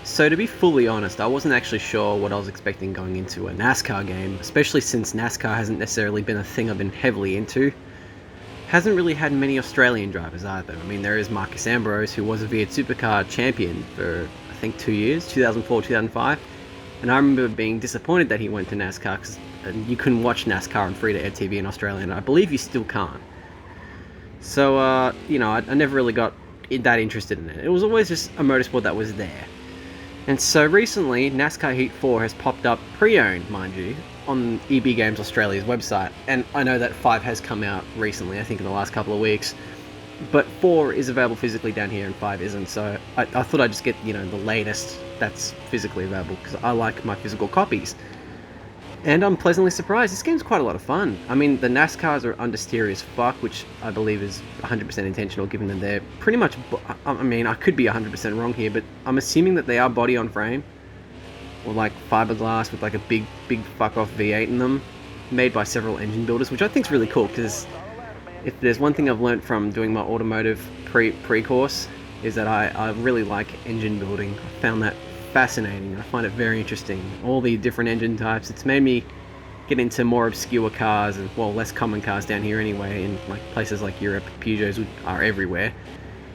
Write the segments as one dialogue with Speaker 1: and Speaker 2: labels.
Speaker 1: So to be fully honest, I wasn't actually sure what I was expecting going into a NASCAR game, especially since NASCAR hasn't necessarily been a thing I've been heavily into. Hasn't really had many Australian drivers either. I mean, there is Marcus Ambrose, who was a V8 Supercar champion for, I think, 2 years, 2004, 2005. And I remember being disappointed that he went to NASCAR because you couldn't watch NASCAR on free-to-air TV in Australia, and I believe you still can't. So, I never really got that interested in it. It was always just a motorsport that was there. And so recently, NASCAR Heat 4 has popped up, pre-owned, mind you, on EB Games Australia's website. And I know that 5 has come out recently, I think in the last couple of weeks. But 4 is available physically down here and 5 isn't, so I thought I'd just get, the latest that's physically available, because I like my physical copies. And I'm pleasantly surprised. This game's quite a lot of fun. I mean, the NASCARs are understeery as fuck, which I believe is 100% intentional, given that they're pretty much... I mean, I could be 100% wrong here, but I'm assuming that they are body on frame, or like fiberglass with like a big fuck-off V8 in them, made by several engine builders, which I think is really cool, because if there's one thing I've learned from doing my automotive pre-course, is that I really like engine building. I found that fascinating. I find it very interesting. All the different engine types. It's made me get into more obscure cars and, well, less common cars down here anyway. In like places like Europe, Peugeots are everywhere.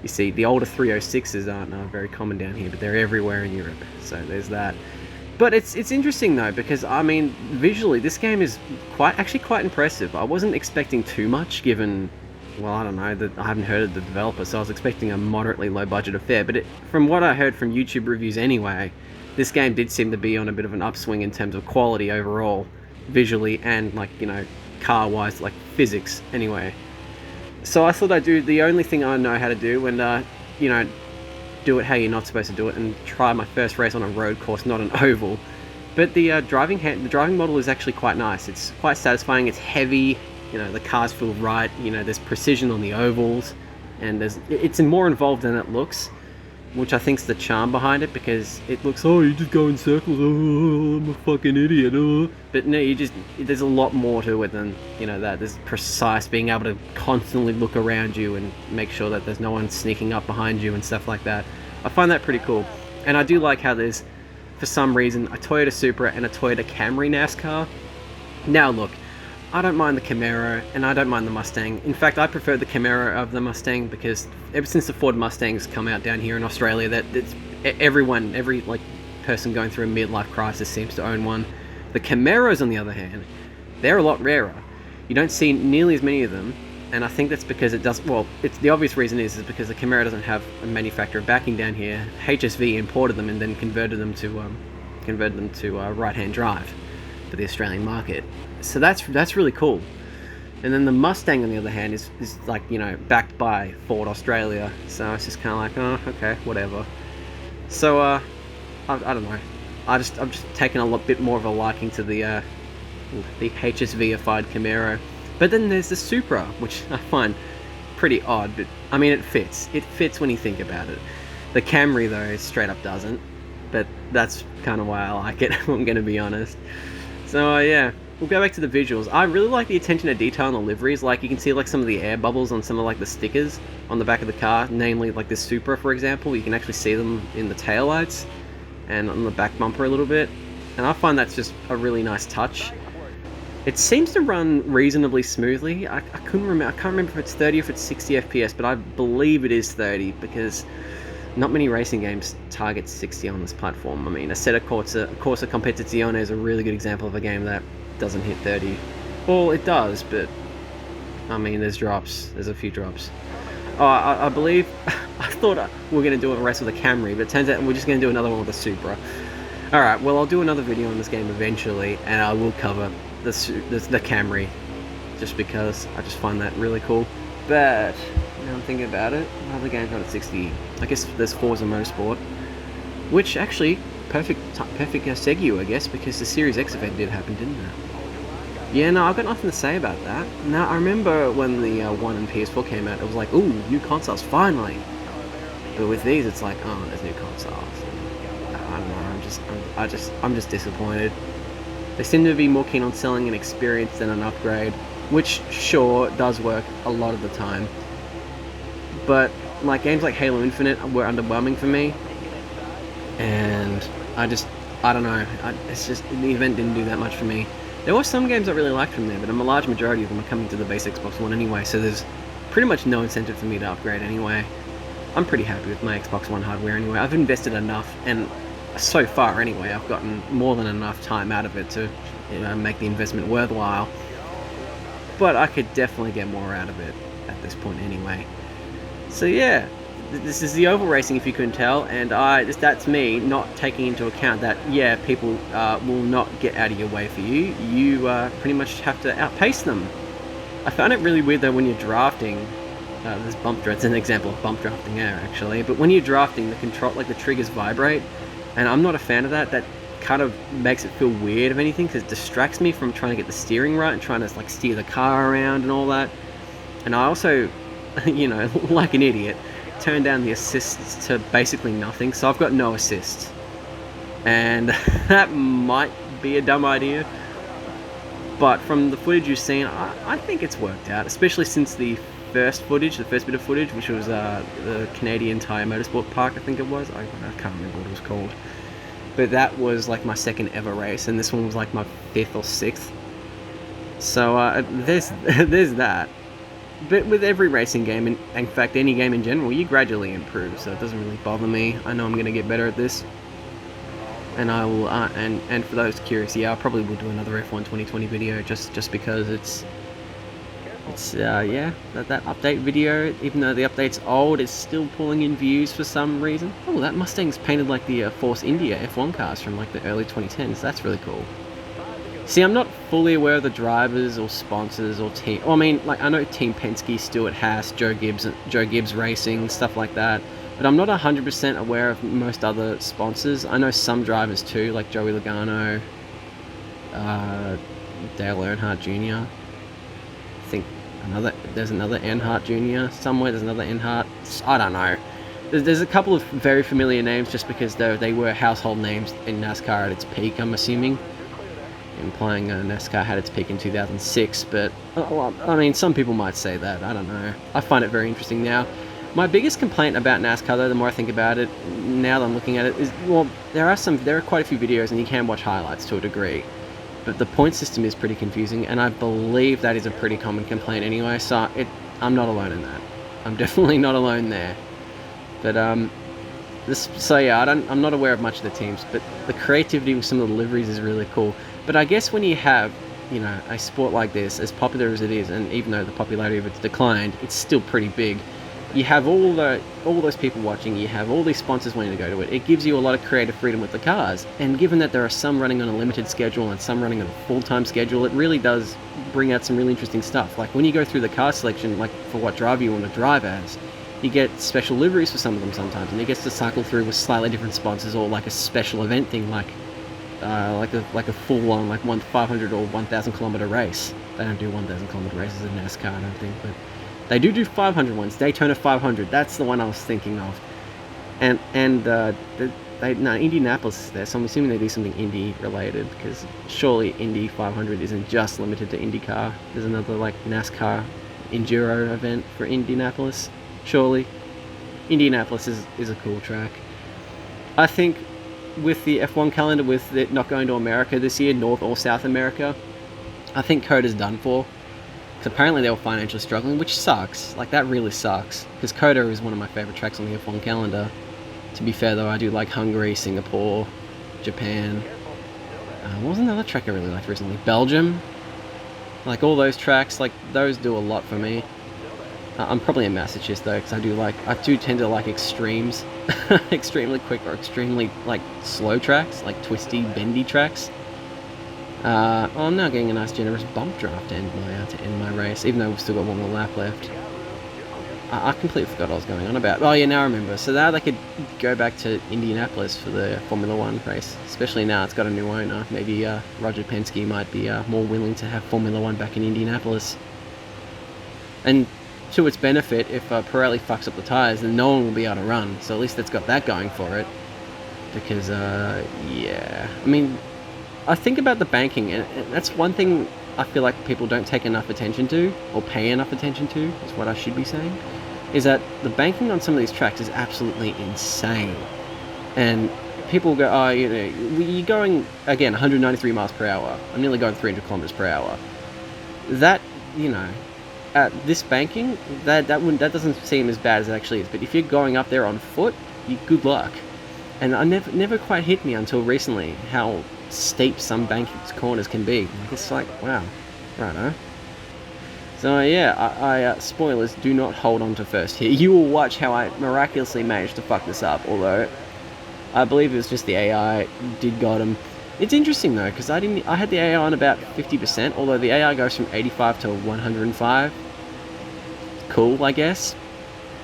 Speaker 1: You see, the older 306s aren't very common down here, but they're everywhere in Europe. So there's that. But it's interesting though, because I mean, visually this game is actually quite impressive. I wasn't expecting too much, given, well, I don't know, I haven't heard of the developer, so I was expecting a moderately low budget affair. But from what I heard from YouTube reviews anyway, this game did seem to be on a bit of an upswing in terms of quality overall, visually and like, car-wise, like physics anyway. So I thought I'd do the only thing I know how to do, and do it how you're not supposed to do it, and try my first race on a road course, not an oval. But the driving model is actually quite nice. It's quite satisfying. It's heavy. The cars feel right. There's precision on the ovals, and it's more involved than it looks, which I think's the charm behind it, because it looks, oh, you just go in circles, oh, I'm a fucking idiot, oh. But no, there's a lot more to it than, that. There's precise, being able to constantly look around you and make sure that there's no one sneaking up behind you and stuff like that. I find that pretty cool. And I do like how there's, for some reason, a Toyota Supra and a Toyota Camry NASCAR. Now look, I don't mind the Camaro, and I don't mind the Mustang. In fact, I prefer the Camaro over the Mustang, because ever since the Ford Mustangs come out down here in Australia, every person going through a midlife crisis seems to own one. The Camaros, on the other hand, they're a lot rarer. You don't see nearly as many of them, and I think that's because the obvious reason is because the Camaro doesn't have a manufacturer backing down here. HSV imported them and then converted them to right-hand drive for the Australian market. So that's really cool. And then the Mustang, on the other hand, is like, backed by Ford Australia. So it's just kind of like, oh, okay, whatever. So I don't know. I'm just taking a bit more of a liking to the HSV-ified Camaro. But then there's the Supra, which I find pretty odd. But I mean, it fits. It fits when you think about it. The Camry, though, straight up doesn't. But that's kind of why I like it, if I'm going to be honest. So yeah, we'll go back to the visuals. I really like the attention to detail on the liveries. Like, you can see like some of the air bubbles on some of like the stickers on the back of the car, namely like this Supra, for example. You can actually see them in the taillights and on the back bumper a little bit, and I find that's just a really nice touch. It seems to run reasonably smoothly. I can't remember if it's 30 or if it's 60 FPS, but I believe it is 30, because not many racing games target 60 on this platform. I mean, Assetto Corsa Competizione is a really good example of a game that doesn't hit 30. Well, it does, but I mean, there's drops. There's a few drops. Oh, I believe... I thought we were going to do a race with a Camry, but it turns out we're just going to do another one with a Supra. Alright, well, I'll do another video on this game eventually, and I will cover the Camry, just because I just find that really cool. But now I'm thinking about it, what other games got at 60? I guess there's Forza Motorsport, which actually, perfect segue, I guess, because the Series X event did happen, didn't it? Yeah, no, I've got nothing to say about that. Now, I remember when the 1 and PS4 came out, it was like, ooh, new consoles, finally! But with these, it's like, oh, there's new consoles. I don't know, I'm just disappointed. They seem to be more keen on selling an experience than an upgrade, which, sure, does work a lot of the time. But, like, games like Halo Infinite were underwhelming for me. And I don't know. It's just the event didn't do that much for me. There were some games I really liked from there, but a large majority of them are coming to the base Xbox One anyway, so there's pretty much no incentive for me to upgrade anyway. I'm pretty happy with my Xbox One hardware anyway. I've invested enough, and so far anyway, I've gotten more than enough time out of it to, you know, make the investment worthwhile. But I could definitely get more out of it at this point anyway. So yeah, this is the oval racing, if you couldn't tell, and that's me not taking into account that, yeah, people will not get out of your way for you. You pretty much have to outpace them. I found it really weird though when you're drafting. This bump draft, it's an example of bump drafting there actually, but when you're drafting, the control, like the triggers vibrate, and I'm not a fan of that. That kind of makes it feel weird, if anything, because it distracts me from trying to get the steering right and trying to like steer the car around and all that. And I also, you know, like an idiot, turn down the assists to basically nothing, so I've got no assists, and that might be a dumb idea, but from the footage you've seen, I think it's worked out, especially since the first bit of footage, which was the Canadian Tire Motorsport Park, I think it was. I can't remember what it was called, but that was like my second ever race, and this one was like my 5th or 6th. So there's that. But with every racing game, and in fact any game in general, you gradually improve, so it doesn't really bother me. I know I'm going to get better at this, and I will. And for those curious, yeah, I probably will do another F1 2020 video just because it's yeah, that update video, even though the update's old, it's still pulling in views for some reason. Oh, that Mustang's painted like the Force India F1 cars from like the early 2010s. That's really cool. See, I'm not fully aware of the drivers or sponsors or team. Well, I mean, like, I know Team Penske, Stuart Haas, Joe Gibbs Racing, stuff like that. But I'm not 100% aware of most other sponsors. I know some drivers too, like Joey Logano, Dale Earnhardt Jr. I think there's another Earnhardt Jr. somewhere. There's another Earnhardt. I don't know. There's a couple of very familiar names just because they were household names in NASCAR at its peak, I'm assuming. Implying NASCAR had its peak in 2006, but well, I mean, some people might say that. I don't know. I find it very interesting now. My biggest complaint about NASCAR, though, the more I think about it, now that I'm looking at it, is, well, there are quite a few videos, and you can watch highlights to a degree, but the point system is pretty confusing, and I believe that is a pretty common complaint anyway. So I'm not alone in that. I'm definitely not alone there. But yeah, I'm not aware of much of the teams, but the creativity with some of the liveries is really cool. But I guess when you have, you know, a sport like this, as popular as it is, and even though the popularity of it's declined, it's still pretty big. You have all those people watching, you have all these sponsors wanting to go to it. It gives you a lot of creative freedom with the cars. And given that there are some running on a limited schedule and some running on a full-time schedule, it really does bring out some really interesting stuff. Like when you go through the car selection, like for what driver you want to drive as, you get special liveries for some of them sometimes, and it gets to cycle through with slightly different sponsors or like a special event thing, like a full-on like 500 or 1,000 kilometer race. They don't do 1,000 kilometer races in NASCAR, I don't think, but they do 500 ones. Daytona 500. That's the one I was thinking of. And Indianapolis is there, so I'm assuming they do something Indy related, because surely Indy 500 isn't just limited to IndyCar. There's another like NASCAR Enduro event for Indianapolis. Surely Indianapolis is a cool track. I think with the F1 calendar, with it not going to America this year, North or South America, I think COTA's done for. Because apparently they were financially struggling, which sucks. Like, that really sucks. Because COTA is one of my favourite tracks on the F1 calendar. To be fair, though, I do like Hungary, Singapore, Japan. What was another track I really liked recently? Belgium. Like, all those tracks, like, those do a lot for me. I'm probably a masochist, though, because I do tend to like extremes. Extremely quick or extremely, like, slow tracks. Like, twisty, bendy tracks. I'm now getting a nice generous bump draft to end my race, even though we've still got one more lap left. I completely forgot what I was going on about. Oh yeah, now I remember. So now they could go back to Indianapolis for the Formula 1 race, especially now it's got a new owner. Maybe Roger Penske might be more willing to have Formula 1 back in Indianapolis. And to its benefit, if Pirelli fucks up the tyres, then no one will be able to run. So at least that's got that going for it. Because, yeah. I mean, I think about the banking, and that's one thing I feel like people don't take enough attention to, or pay enough attention to, is what I should be saying, is that the banking on some of these tracks is absolutely insane. And people go, oh, you know, you're going, again, 193 miles per hour. I'm nearly going 300 kilometers per hour. That, you know, at this banking, that doesn't seem as bad as it actually is. But if you're going up there on foot, good luck. And I never quite hit me until recently how steep some banking's corners can be. It's like, wow, righto. So yeah, spoilers, do not hold on to first here. You will watch how I miraculously managed to fuck this up, although I believe it was just the AI did got him. It's interesting though, because I had the AI on about 50%, although the AI goes from 85 to 105. Cool, I guess.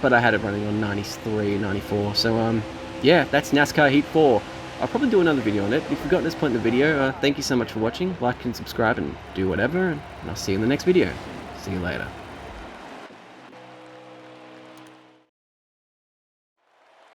Speaker 1: But I had it running on 93, 94, so yeah, that's NASCAR Heat 4. I'll probably do another video on it. If you've gotten this point in the video, thank you so much for watching. Like and subscribe and do whatever, and I'll see you in the next video. See you later.